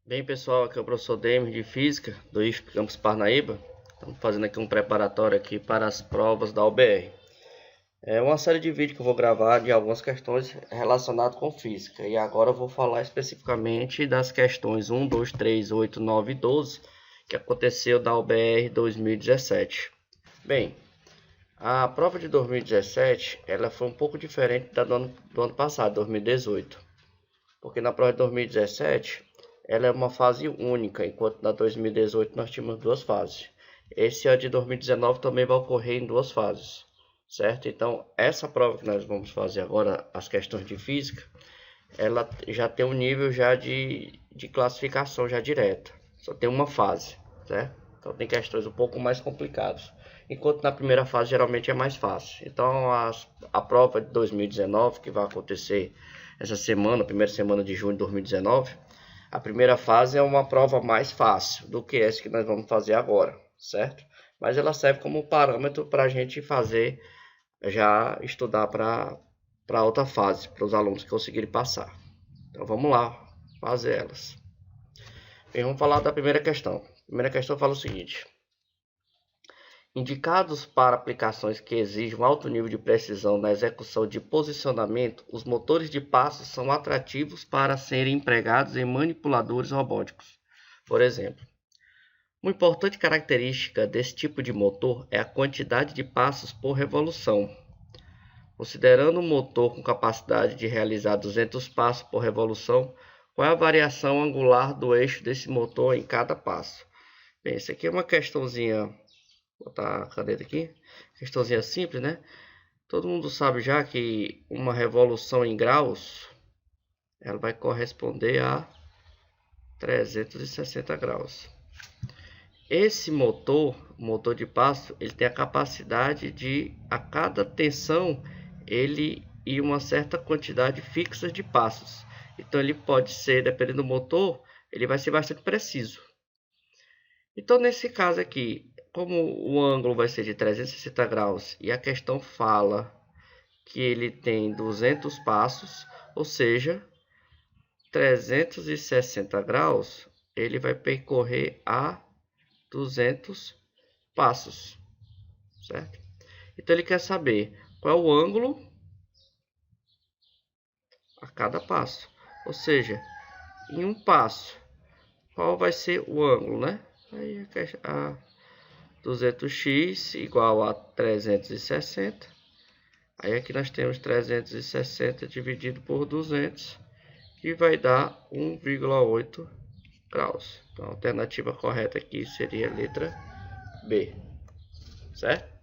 Bem, pessoal, aqui é o professor Demer de Física do IFP Campus Parnaíba. Estamos fazendo aqui um preparatório aqui para as provas da UBR. É uma série de vídeos que eu vou gravar de algumas questões relacionadas com física. E agora eu vou falar especificamente das questões 1, 2, 3, 8, 9 e 12 que aconteceu da UBR 2017. Bem, a prova de 2017 ela foi um pouco diferente da do ano passado, 2018. Porque na prova de 2017 ela é uma fase única, enquanto na 2018 nós tínhamos duas fases. Esse ano de 2019 também vai ocorrer em duas fases, certo? Então, essa prova que nós vamos fazer agora, as questões de física, ela já tem um nível já de classificação já direta. Só tem uma fase, certo? Então tem questões um pouco mais complicadas. Enquanto na primeira fase geralmente é mais fácil. Então a prova de 2019, que vai acontecer essa semana, primeira semana de junho de 2019, a primeira fase é uma prova mais fácil do que essa que nós vamos fazer agora, certo? Mas ela serve como parâmetro para a gente fazer, já estudar para outra fase, para os alunos que conseguirem passar. Então vamos lá, fazer elas. Bem, vamos falar da primeira questão. A primeira questão fala o seguinte: indicados para aplicações que exigem um alto nível de precisão na execução de posicionamento, os motores de passos são atrativos para serem empregados em manipuladores robóticos. Por exemplo, uma importante característica desse tipo de motor é a quantidade de passos por revolução. Considerando um motor com capacidade de realizar 200 passos por revolução, qual é a variação angular do eixo desse motor em cada passo? Bem, isso aqui é uma questãozinha, vou botar a caneta aqui, questãozinha simples, né? Todo mundo sabe já que uma revolução em graus, ela vai corresponder a 360 graus. Esse motor de passo, ele tem a capacidade de, a cada tensão, ele ir uma certa quantidade fixa de passos. Então ele pode ser, dependendo do motor, ele vai ser bastante preciso. Então nesse caso aqui, como o ângulo vai ser de 360 graus e a questão fala que ele tem 200 passos, ou seja, 360 graus, ele vai percorrer a 200 passos, certo? Então ele quer saber qual é o ângulo a cada passo, ou seja, em um passo, qual vai ser o ângulo, né? Aí a 200x igual a 360. Aí aqui nós temos 360 dividido por 200, que vai dar 1,8 graus. Então a alternativa correta aqui seria a letra B, certo?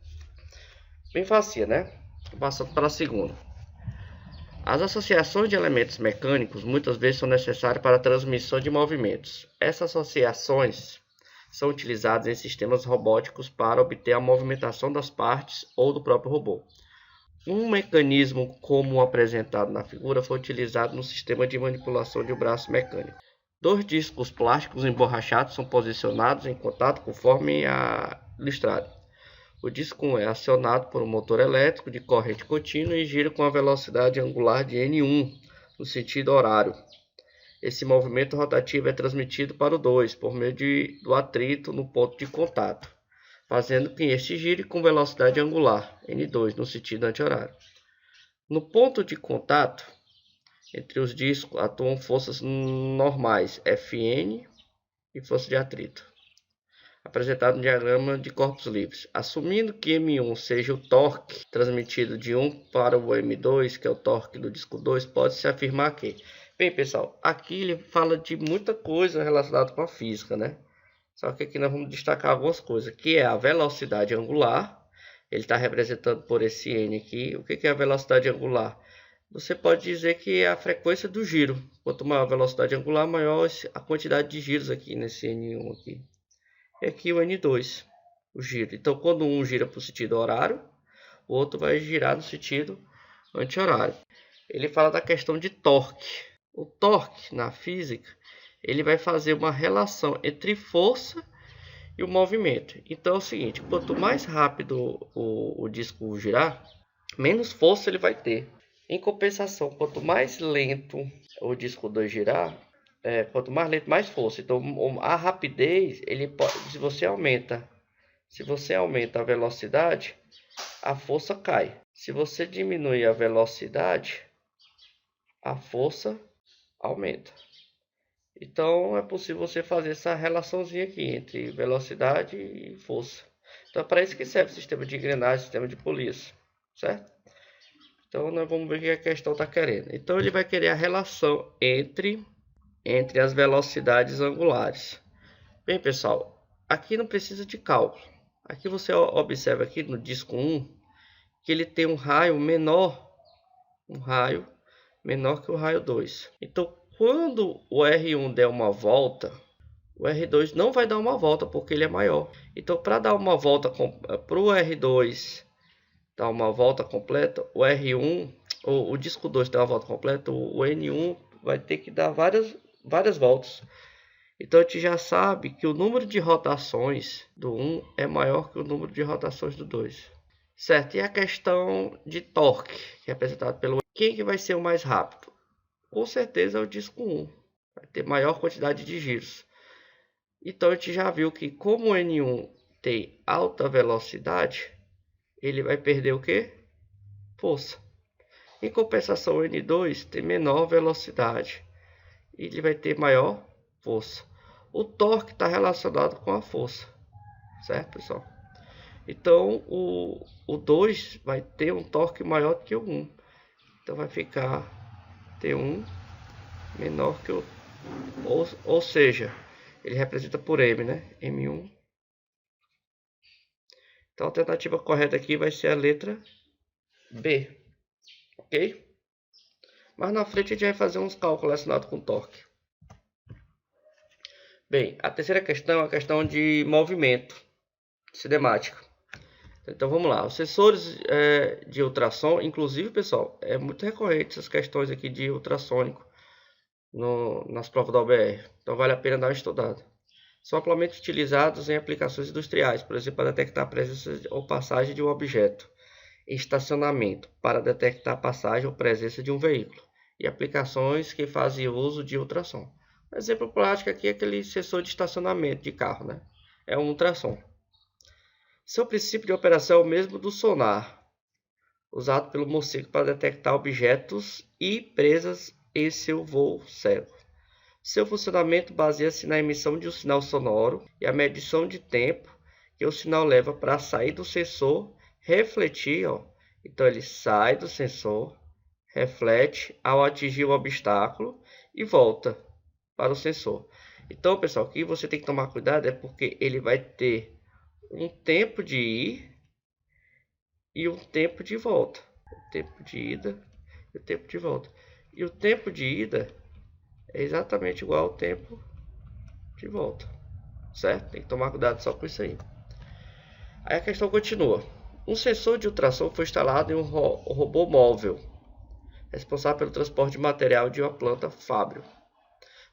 Bem fácil, né? Passando para a segunda. As associações de elementos mecânicos muitas vezes são necessárias para a transmissão de movimentos. Essas associações são utilizadas em sistemas robóticos para obter a movimentação das partes ou do próprio robô. Um mecanismo como o apresentado na figura foi utilizado no sistema de manipulação de um braço mecânico. Dois discos plásticos emborrachados são posicionados em contato conforme ilustrado. O disco 1 é acionado por um motor elétrico de corrente contínua e gira com a velocidade angular de N1 no sentido horário. Esse movimento rotativo é transmitido para o 2 por meio do atrito no ponto de contato, fazendo que este gire com velocidade angular N2 no sentido anti-horário. No ponto de contato entre os discos atuam forças normais Fn e força de atrito, apresentado no diagrama de corpos livres. Assumindo que M1 seja o torque transmitido de 1 para o M2, que é o torque do disco 2, pode-se afirmar que... Bem, pessoal, aqui ele fala de muita coisa relacionada com a física, né? Só que aqui nós vamos destacar algumas coisas, que é a velocidade angular. Ele está representado por esse N aqui. O que é a velocidade angular? Você pode dizer que é a frequência do giro. Quanto maior a velocidade angular, maior a quantidade de giros aqui nesse N1 aqui. E aqui o N2, o giro. Então, quando um gira para o sentido horário, o outro vai girar no sentido anti-horário. Ele fala da questão de torque. O torque, na física, ele vai fazer uma relação entre força e o movimento. Então é o seguinte, quanto mais rápido o disco girar, menos força ele vai ter. Em compensação, quanto mais lento o disco 2 girar, quanto mais lento, mais força. Então, a rapidez, ele pode, se você aumenta a velocidade, a força cai. Se você diminui a velocidade, a força aumenta. Então, é possível você fazer essa relaçãozinha aqui entre velocidade e força. Então, é para isso que serve o sistema de engrenagem, o sistema de polícia, certo? Então, nós vamos ver o que a questão está querendo. Então, ele vai querer a relação entre as velocidades angulares. Bem, pessoal, aqui não precisa de cálculo. Aqui você observa aqui no disco 1 que ele tem um raio menor que o raio 2. Então, quando o R1 der uma volta, o R2 não vai dar uma volta porque ele é maior. Então, para dar uma volta para o R2 dar uma volta completa, o R1, o disco 2 dar uma volta completa, o N1 vai ter que dar várias voltas. Então a gente já sabe que o número de rotações do 1 é maior que o número de rotações do 2. Certo? E a questão de torque, que é apresentado pelo... Quem que vai ser o mais rápido? Com certeza é o disco 1. Vai ter maior quantidade de giros. Então a gente já viu que como o N1 tem alta velocidade, ele vai perder o quê? Força. Em compensação, o N2 tem menor velocidade. Ele vai ter maior força. O torque está relacionado com a força. Certo, pessoal? Então, o 2 vai ter um torque maior que o 1. Então, vai ficar T1 menor que o... Ou seja, ele representa por M, né? M1. Então, a alternativa correta aqui vai ser a letra B. Ok? Mas na frente a gente vai fazer uns cálculos relacionados com torque. Bem, a terceira questão é a questão de movimento cinemático. Então vamos lá, os sensores de ultrassom, inclusive pessoal, é muito recorrente essas questões aqui de ultrassônico nas provas da OBR, então vale a pena dar uma estudada. São amplamente utilizados em aplicações industriais, por exemplo, para detectar a presença ou passagem de um objeto, em estacionamento, para detectar a passagem ou presença de um veículo, e aplicações que fazem uso de ultrassom. Um exemplo prático aqui é aquele sensor de estacionamento de carro, né? É um ultrassom. Seu princípio de operação é o mesmo do sonar, usado pelo morcego para detectar objetos e presas em seu voo cego. Seu funcionamento baseia-se na emissão de um sinal sonoro e a medição de tempo que o sinal leva para sair do sensor, refletir. Então ele sai do sensor, reflete ao atingir o obstáculo e volta para o sensor. Então, pessoal, aqui você tem que tomar cuidado porque ele vai ter um tempo de ir e um tempo de volta. O tempo de ida e o tempo de volta. E o tempo de ida é exatamente igual ao tempo de volta. Certo? Tem que tomar cuidado só com isso aí. Aí a questão continua. Um sensor de ultrassom foi instalado em um robô móvel, responsável pelo transporte de material de uma planta fábrica.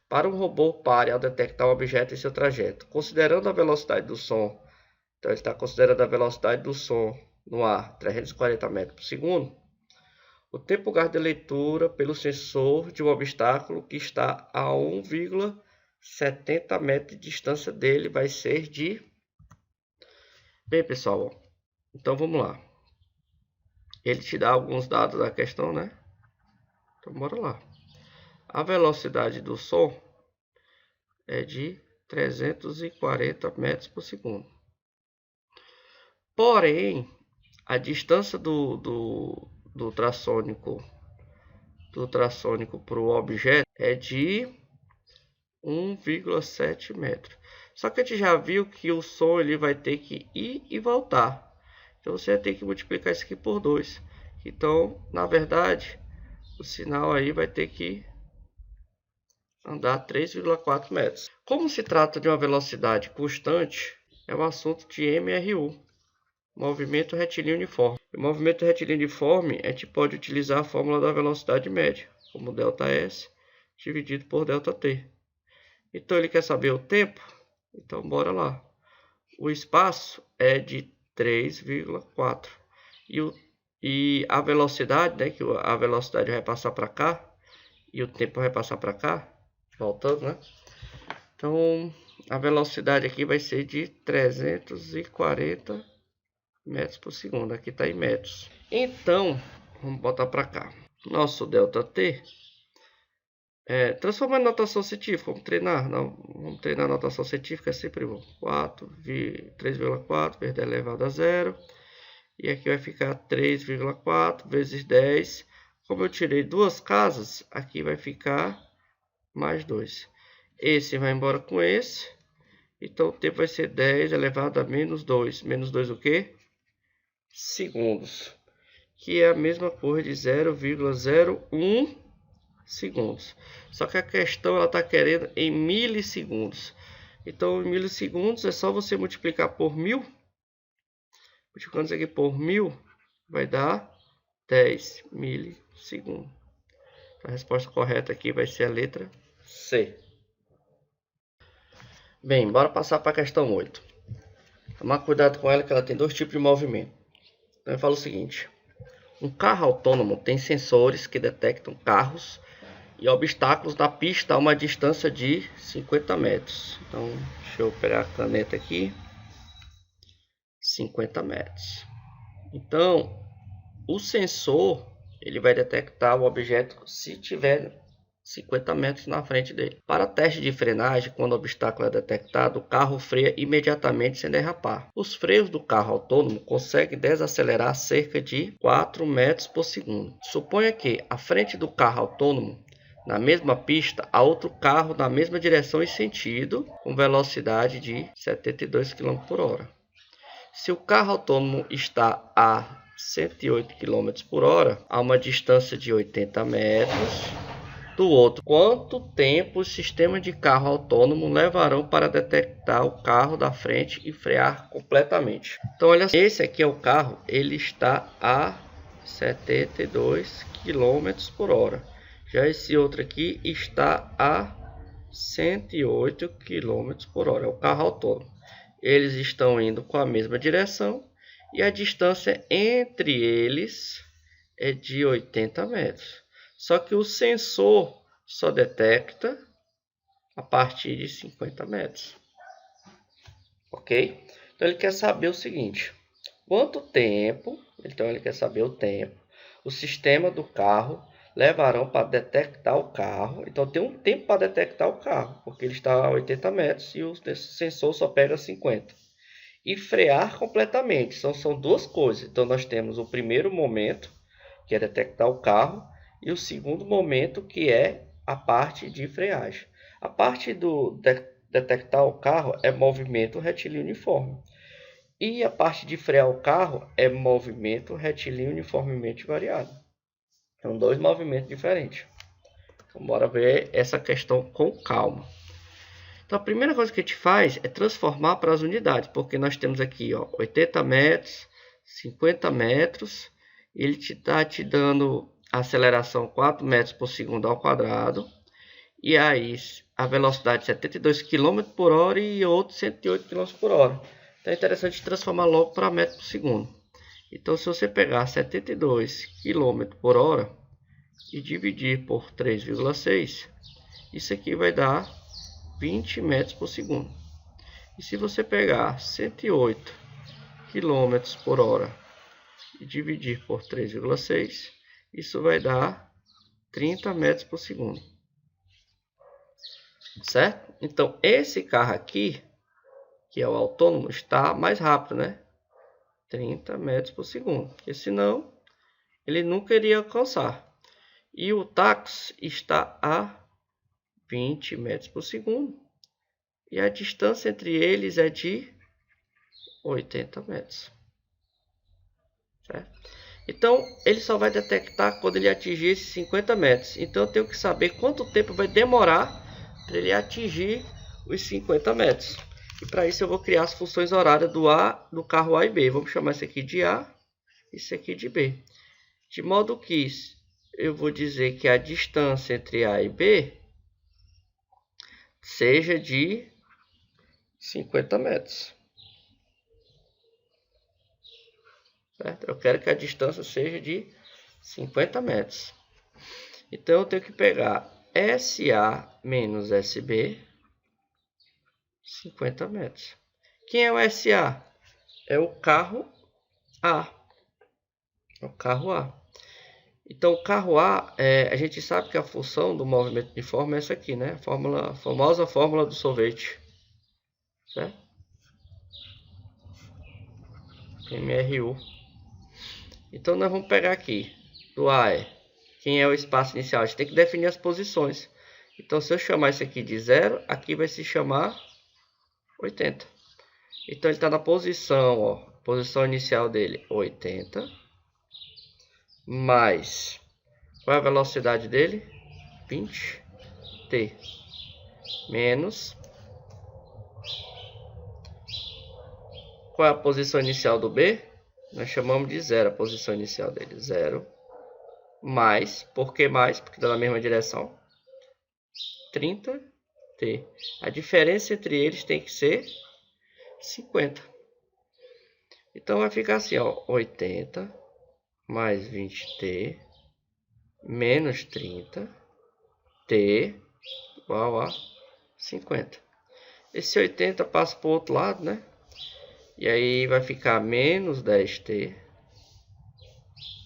Para um robô pare ao detectar um objeto em seu trajeto, considerando a velocidade do som. Então, ele está considerando a velocidade do som no ar, 340 metros por segundo. O tempo gasto de leitura pelo sensor de um obstáculo que está a 1,70 metros de distância dele vai ser de... Bem, pessoal, então vamos lá. Ele te dá alguns dados da questão, né? Então, bora lá. A velocidade do som é de 340 metros por segundo. Porém, a distância do ultrassônico para o objeto é de 1,7 metros. Só que a gente já viu que o som ele vai ter que ir e voltar. Então você vai ter que multiplicar isso aqui por 2. Então, na verdade, o sinal aí vai ter que andar 3,4 metros. Como se trata de uma velocidade constante, é um assunto de MRU. Movimento retilíneo uniforme. O movimento retilíneo uniforme, a gente pode utilizar a fórmula da velocidade média, como ΔS dividido por ΔT. Então ele quer saber o tempo? Então bora lá. O espaço é de 3,4. E a velocidade, né, que a velocidade vai passar para cá, e o tempo vai passar para cá, Voltando, né? Então, a velocidade aqui vai ser de 340 metros por segundo. Aqui está em metros. Então, vamos botar para cá. Nosso ΔT transformar em notação científica. Vamos treinar? Não, vamos treinar a notação científica, é sempre bom. 3,4 vezes 10 elevado a 0. E aqui vai ficar 3,4 vezes 10. Como eu tirei duas casas, aqui vai ficar mais 2. Esse vai embora com esse. Então o tempo vai ser 10 elevado a menos 2. Menos 2 o quê? Segundos. Que é a mesma coisa de 0,01 segundos. Só que a questão ela está querendo em milissegundos. Então em milissegundos é só você multiplicar por 1000. Multiplicando isso aqui por 1000 vai dar 10 milissegundos. A resposta correta aqui vai ser a letra C. Bem, bora passar para a questão 8. Tomar cuidado com ela que ela tem dois tipos de movimento. Então eu falo o seguinte. Um carro autônomo tem sensores que detectam carros e obstáculos na pista a uma distância de 50 metros. Então, deixa eu pegar a caneta aqui. 50 metros. Então, o sensor ele vai detectar o objeto se tiver 50 metros na frente dele. Para teste de frenagem, quando o obstáculo é detectado, o carro freia imediatamente sem derrapar. Os freios do carro autônomo conseguem desacelerar cerca de 4 metros por segundo. Suponha que, à frente do carro autônomo, na mesma pista, há outro carro na mesma direção e sentido, com velocidade de 72 km por hora. Se o carro autônomo está a 108 km por hora, a uma distância de 80 metros do outro, quanto tempo os sistemas de carro autônomo levarão para detectar o carro da frente e frear completamente? Então, olha, esse aqui é o carro, ele está a 72 km por hora. Já esse outro aqui está a 108 km por hora, é o carro autônomo. Eles estão indo com a mesma direção e a distância entre eles é de 80 metros. Só que o sensor só detecta a partir de 50 metros. Ok? Então ele quer saber o seguinte. Quanto tempo, então ele quer saber o tempo, o sistema do carro levarão para detectar o carro. Então tem um tempo para detectar o carro, porque ele está a 80 metros e o sensor só pega 50. E frear completamente, são duas coisas. Então nós temos o primeiro momento, que é detectar o carro, e o segundo momento, que é a parte de freagem. A parte do detectar o carro é movimento retilíneo uniforme. E a parte de frear o carro é movimento retilíneo uniformemente variado. São dois movimentos diferentes. Então, bora ver essa questão com calma. Então, a primeira coisa que a gente faz é transformar para as unidades, porque nós temos aqui 80 metros, 50 metros, ele está te dando a aceleração 4 metros por segundo ao quadrado, e aí a velocidade 72 km por hora e outro 108 km por hora. Então é interessante transformar logo para metro por segundo. Então, se você pegar 72 km por hora e dividir por 3,6, isso aqui vai dar 20 metros por segundo. E se você pegar 108 km por hora e dividir por 3,6, isso vai dar 30 metros por segundo. Certo? Então, esse carro aqui, que é o autônomo, está mais rápido, né? 30 metros por segundo. Porque senão, ele nunca iria alcançar. E o táxi está a 20 metros por segundo. E a distância entre eles é de 80 metros. Certo? Então, ele só vai detectar quando ele atingir esses 50 metros. Então, eu tenho que saber quanto tempo vai demorar para ele atingir os 50 metros. E para isso eu vou criar as funções horárias do carro A e B. Vamos chamar isso aqui de A e isso aqui de B. De modo que eu vou dizer que a distância entre A e B seja de 50 metros. Certo? Eu quero que a distância seja de 50 metros. Então eu tenho que pegar SA menos SB, 50 metros. Quem é o SA? É o carro A. É o carro A. Então, o carro A, a gente sabe que a função do movimento uniforme é essa aqui, né? A famosa fórmula do sorvete. Certo? MRU. Então, nós vamos pegar aqui, do A, quem é o espaço inicial? A gente tem que definir as posições. Então, se eu chamar isso aqui de 0, aqui vai se chamar 80. Então, ele está na posição, ó, posição inicial dele, 80. Mais, qual é a velocidade dele? 20t. Menos, qual é a posição inicial do B? Nós chamamos de 0 a posição inicial dele, 0. Mais, por que mais? Porque está na mesma direção. 30t. A diferença entre eles tem que ser 50. Então vai ficar assim, ó, 80 mais 20t menos 30t igual a 50. Esse 80 passa para o outro lado, né? E aí vai ficar menos 10t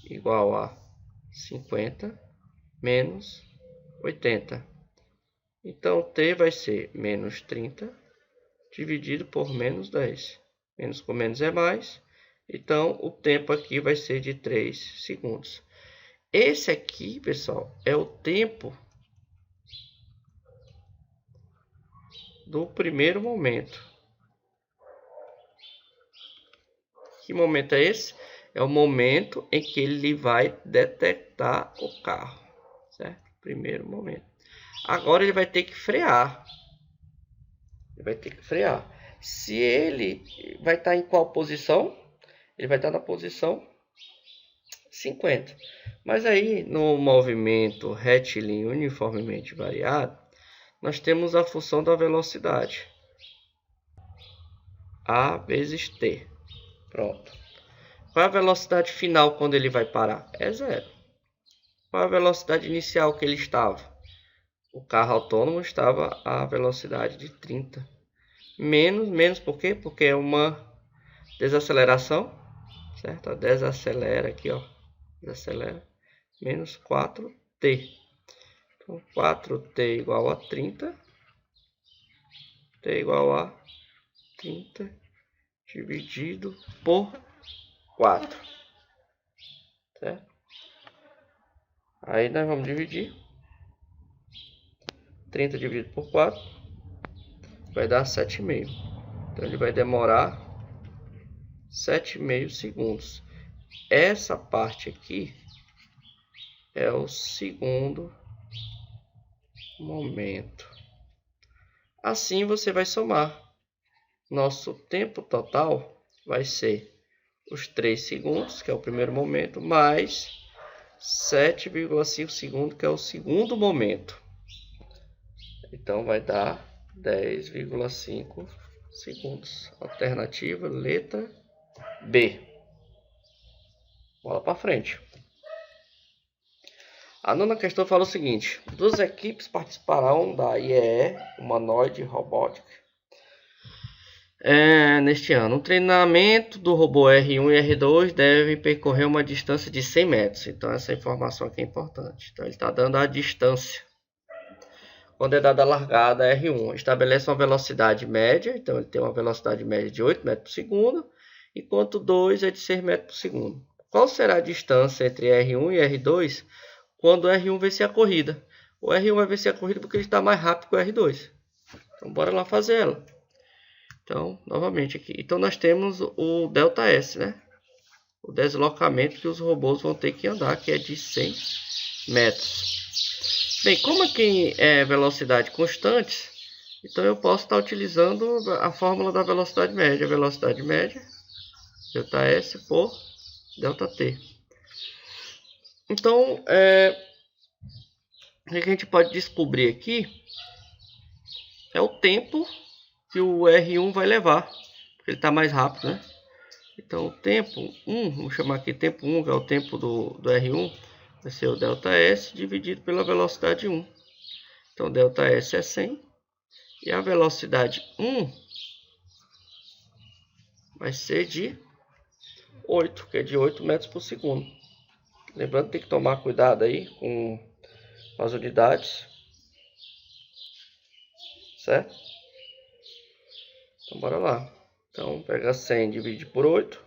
igual a 50 menos 80. Então, t vai ser menos 30 dividido por menos 10. Menos com menos é mais. Então, o tempo aqui vai ser de 3 segundos. Esse aqui, pessoal, é o tempo do primeiro momento. Que momento é esse? É o momento em que ele vai detectar o carro, certo? Primeiro momento. Agora ele vai ter que frear. Ele vai ter que frear. Se ele vai estar em qual posição? Ele vai estar na posição 50. Mas aí no movimento retilíneo uniformemente variado, nós temos a função da velocidade. A vezes t. Pronto. Qual é a velocidade final quando ele vai parar? É 0. Qual é a velocidade inicial que ele estava? O carro autônomo estava a velocidade de 30. Menos por quê? Porque é uma desaceleração, certo? Desacelera aqui, ó. Desacelera. Menos 4t. Então, 4t igual a 30. T igual a 30 dividido por 4. Certo? Aí nós vamos dividir. 30 dividido por 4 vai dar 7,5. Então ele vai demorar 7,5 segundos. Essa parte aqui é o segundo momento. Assim você vai somar. Nosso tempo total vai ser os 3 segundos, que é o primeiro momento, mais 7,5 segundos, que é o segundo momento. Então vai dar 10,5 segundos. Alternativa, letra B. Bola para frente. A nona questão fala o seguinte: 2 equipes participarão da IEE Humanoid Robotic neste ano. O treinamento do robô R1 e R2 deve percorrer uma distância de 100 metros. Então essa informação aqui é importante. Então ele está dando a distância. Quando é dada a largada R1, estabelece uma velocidade média. Então ele tem uma velocidade média de 8 metros por segundo, enquanto 2 é de 6 metros por segundo. Qual será a distância entre R1 e R2 quando o R1 vencer a corrida? O R1 vai vencer a corrida porque ele está mais rápido que o R2. Então bora lá fazer ela. Então, novamente aqui. Então nós temos o ΔS, né? O deslocamento que os robôs vão ter que andar, que é de 100 metros. Bem, como aqui é velocidade constante, então eu posso estar utilizando a fórmula da velocidade média. Velocidade média, ΔS por ΔT. Então, o que a gente pode descobrir aqui é o tempo que o R1 vai levar, porque ele está mais rápido, né? Então, o tempo 1, vamos chamar aqui tempo 1, que é o tempo do R1, vai ser o ΔS dividido pela velocidade 1. Então, ΔS é 100. E a velocidade 1 vai ser de 8, que é de 8 metros por segundo. Lembrando que tem que tomar cuidado aí com as unidades. Certo? Então, bora lá. Então, pega 100 e divide por 8.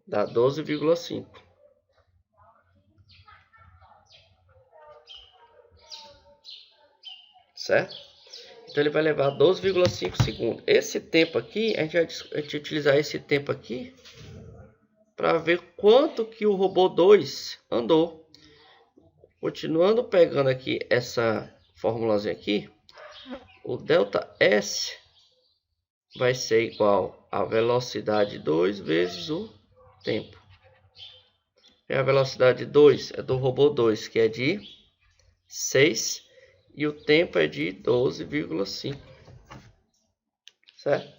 Dá 12,5. Certo? Então ele vai levar 12,5 segundos. Esse tempo aqui, a gente vai utilizar esse tempo aqui para ver quanto que o robô 2 andou. Continuando pegando aqui essa formulazinha aqui, o ΔS vai ser igual a velocidade 2 vezes o tempo. E a velocidade 2 é do robô 2, que é de 6, e o tempo é de 12,5. Certo?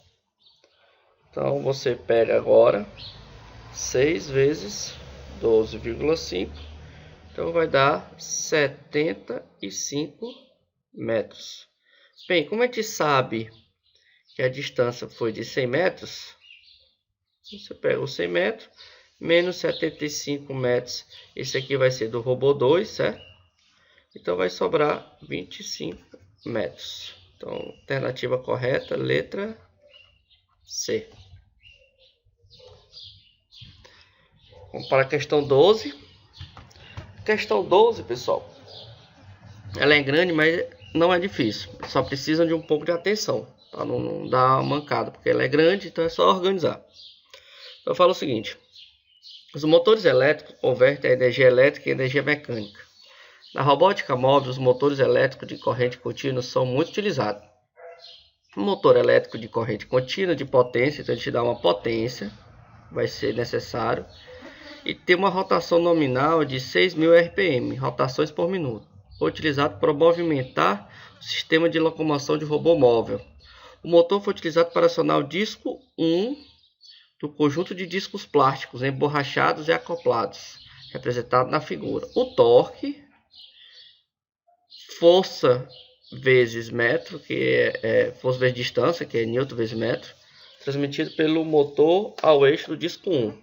Então você pega agora 6 vezes 12,5. Então vai dar 75 metros. Bem, como a gente sabe que a distância foi de 100 metros, você pega os 100 metros, menos 75 metros. Esse aqui vai ser do robô 2, certo? Então vai sobrar 25 metros. Então, alternativa correta, letra C. Vamos para a questão 12. Questão 12, pessoal, ela é grande, mas não é difícil. Só precisa de um pouco de atenção, para não dar uma mancada, porque ela é grande, então é só organizar. Eu falo o seguinte: os motores elétricos convertem a energia elétrica em energia mecânica. Na robótica móvel, os motores elétricos de corrente contínua são muito utilizados. Um motor elétrico de corrente contínua de potência, então a gente dá uma potência, vai ser necessário, e ter uma rotação nominal de 6.000 RPM, rotações por minuto. Foi utilizado para movimentar o sistema de locomoção de robô móvel. O motor foi utilizado para acionar o disco 1 do conjunto de discos plásticos emborrachados e acoplados, representado na figura. O torque, força vezes metro, que é força vezes distância, que é newton vezes metro, transmitido pelo motor ao eixo do disco 1.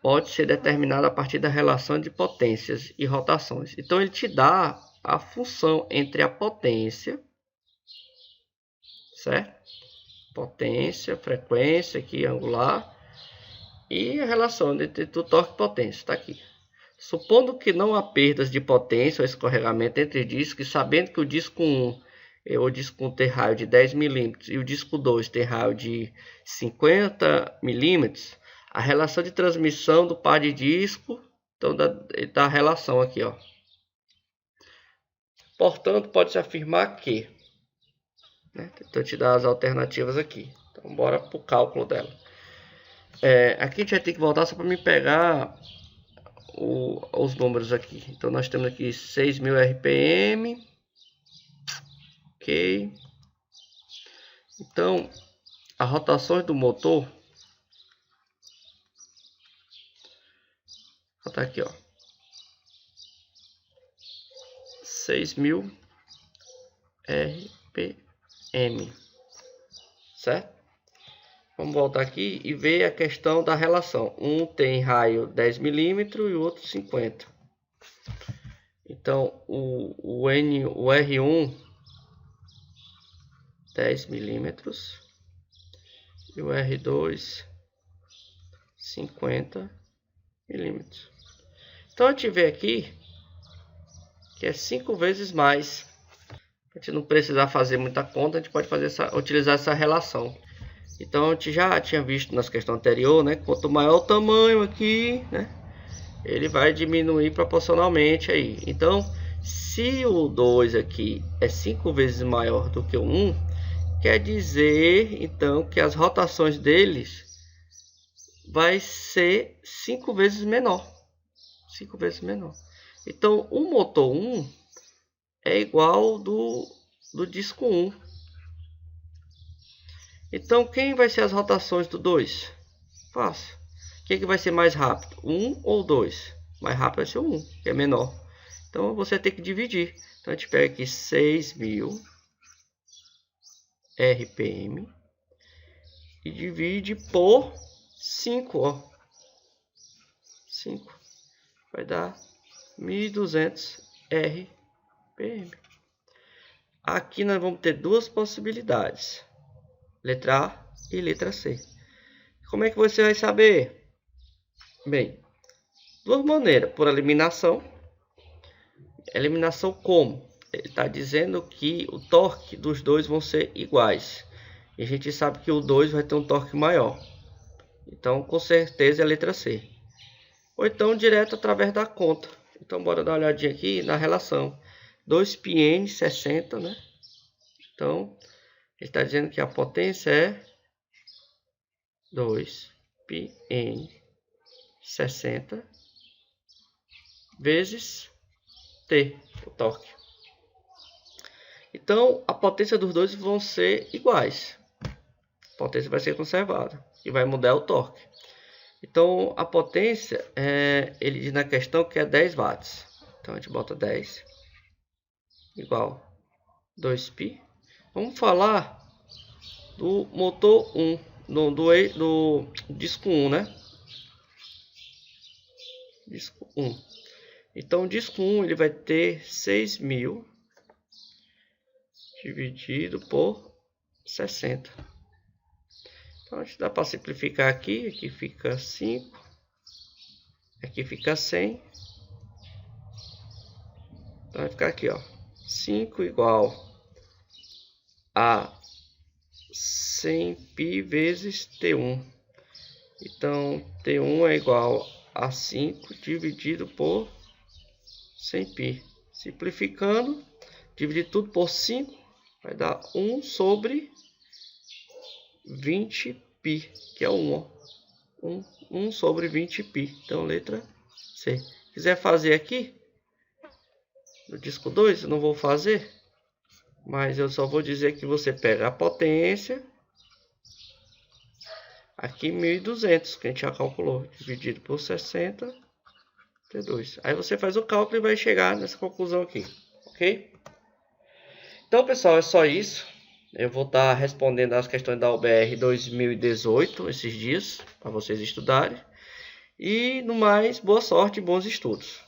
Pode ser determinado a partir da relação de potências e rotações. Então ele te dá a função entre a potência, certo? Potência, frequência aqui angular, e a relação entre o torque e potência, está aqui. Supondo que não há perdas de potência ou escorregamento entre discos, e sabendo que o disco 1 tem raio de 10 mm e o disco 2 tem raio de 50 mm, a relação de transmissão do par de disco, então dá a relação aqui, ó. Portanto, pode-se afirmar que, né? Então, te dar as alternativas aqui. Então, bora para o cálculo dela. Aqui a gente vai ter que voltar só para me pegar os números aqui. Então, nós temos aqui 6.000 RPM. Ok. Então, as rotações do motor, tá aqui, ó, 6.000 RPM, certo? Vamos voltar aqui e ver a questão da relação. Um tem raio 10 mm e o outro 50. Então, o R1 10 mm e o R2 50 mm. Então a gente vê aqui que é 5 vezes mais. A gente não precisar fazer muita conta, a gente pode utilizar essa relação. Então a gente já tinha visto nas questões anteriores, né? Quanto maior o tamanho aqui, né, ele vai diminuir proporcionalmente aí. Então, se o 2 aqui é 5 vezes maior do que o 1, quer dizer então que as rotações deles vai ser 5 vezes menor. 5 vezes menor. Então, o motor 1 é igual do disco 1. Então, quem vai ser as rotações do 2? Fácil. Quem que vai ser mais rápido? 1 ou 2? Mais rápido vai ser o 1, que é menor. Então você tem que dividir. Então a gente pega aqui 6.000 RPM e divide por 5, ó. 5 vai dar 1.200 RPM. Aqui nós vamos ter duas possibilidades, letra A e letra C. Como é que você vai saber? Bem, duas maneiras, por eliminação. Eliminação como? Ele está dizendo que o torque dos dois vão ser iguais. E a gente sabe que o 2 vai ter um torque maior. Então, com certeza é a letra C. Ou então, direto através da conta. Então, bora dar uma olhadinha aqui na relação. 2πn 60, né? Então, ele está dizendo que a potência é 2πn 60 vezes T, o torque. Então, a potência dos dois vão ser iguais. A potência vai ser conservada e vai mudar o torque. Então, a potência, ele diz na questão que é 10 watts. Então, a gente bota 10 igual 2π. Vamos falar do motor 1, do disco 1, né? Disco 1. Então, o disco 1 ele vai ter 6.000 dividido por 60. Então, a gente dá para simplificar aqui. Aqui fica 5. Aqui fica 100. Então, vai ficar aqui, ó. 5 igual a 100π vezes T1. Então, T1 é igual a 5 dividido por 100π. Simplificando, dividir tudo por 5, vai dar 1 sobre 20π, que é 1, ó. 1 sobre 20π. Então, letra C. Se quiser fazer aqui, no disco 2, eu não vou fazer, mas eu só vou dizer que você pega a potência, aqui 1.200, que a gente já calculou, dividido por 60, T2. Aí você faz o cálculo e vai chegar nessa conclusão aqui, ok? Então, pessoal, é só isso. Eu vou estar respondendo as questões da UBR 2018 esses dias, para vocês estudarem. E, no mais, boa sorte e bons estudos.